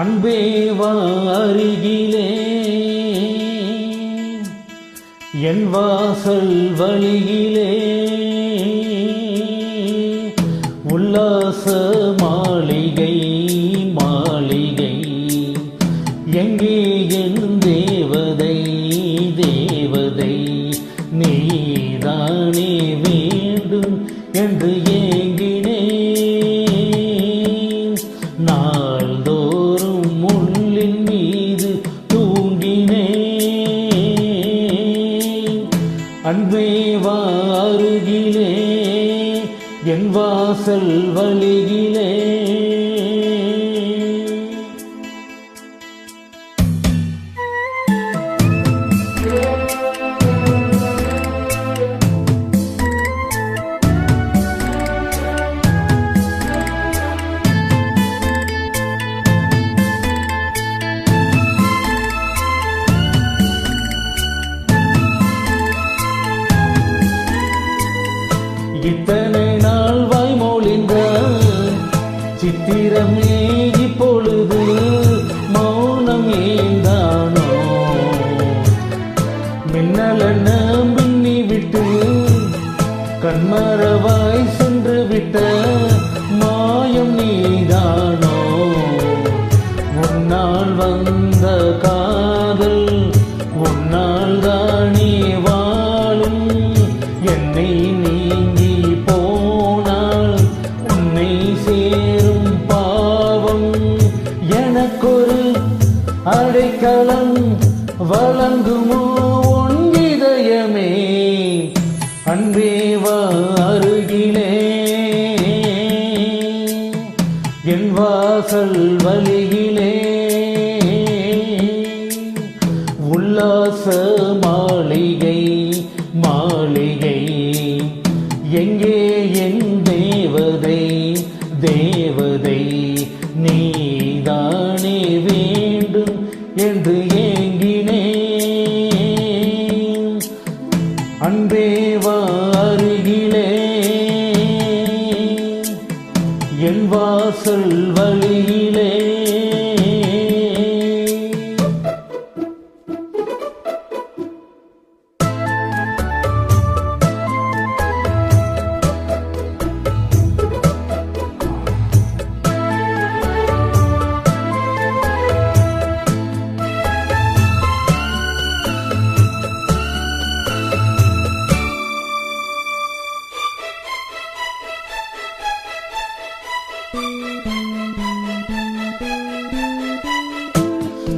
அன்பே வா அருகிலே என் வாசல் வழியிலே உல்லாச மாளிகை மாளிகை எங்கே என் தேவதை தேவதை நீதானே வேண்டும் என்று ஏங்கினேன். நாள்தோறும் முள்ளின் மீது தூங்கினேன். அன்பே வா அருகிலே என் வாசல் வழியிலே இத்தனை நாள் வாய்மொழிந்த சித்திரமே இப்பொழுது மௌனம் ஏந்தானோ? மின்னலென மின்னி விட்டு கண்மரவாய் சென்று விட்ட மாயம் நீதானோ? உன்னால் வந்த காதல் உன்னால் தானே வாழும். என்னை நீங்கி போனால் உன்னை சேரும் பாவம். எனக்கொரு அடைக்கலம் வழங்குமோ உன் இதயமே? அன்பே வா அருகிலே என் வாசல் வழியிலே உல்லாச மாளிகை மாளிகை எங்கே என் தேவதை தேவதை நீதானே வேண்டும் என்று ஏங்கினேன். அன்பே வா அருகிலே என் வாசல் வழியிலே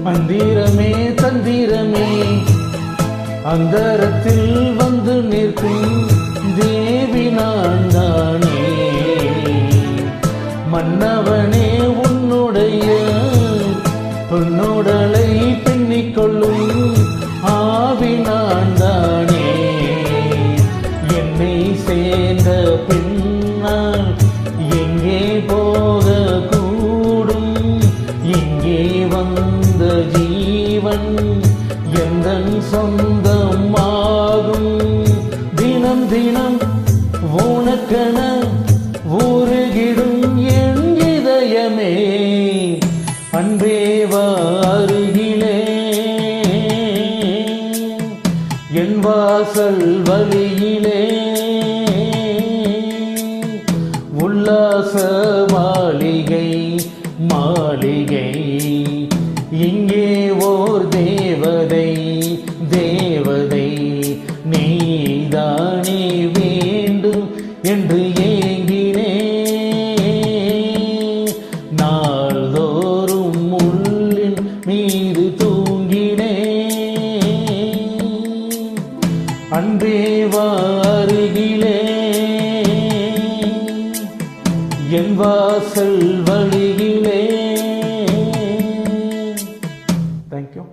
மந்திரமே தந்திரமே அந்தரத்தில் வந்து நிற்கும் தேவி நான் தானே. மன்னவனே உன்னுடைய பொன்னுடலை பின்னிக்கொள்ளும் ஆவி நான் தானே. என்னை சேர்ந்த பின்னால் எங்கே போக கூடும்? இங்கே வந்த ஜீவன் எந்தன் சொந்தமாகும். தினம் தினம் உனக்கென ஊறுகிடும் என் இதயமே. அன்பே வா அருகிலே என் வாசல் வழியிலே உல்லாச மாளிகை மாளிகை இங்கே ஓர் தேவதை தேவதை நீதானே வேண்டும் என்று ஏங்கினேன். நாள்தோறும் முள்ளின் மீது தூங்கினேன். அன்பே வா அருகிலே என் வாசல் வழியிலே. Thank you.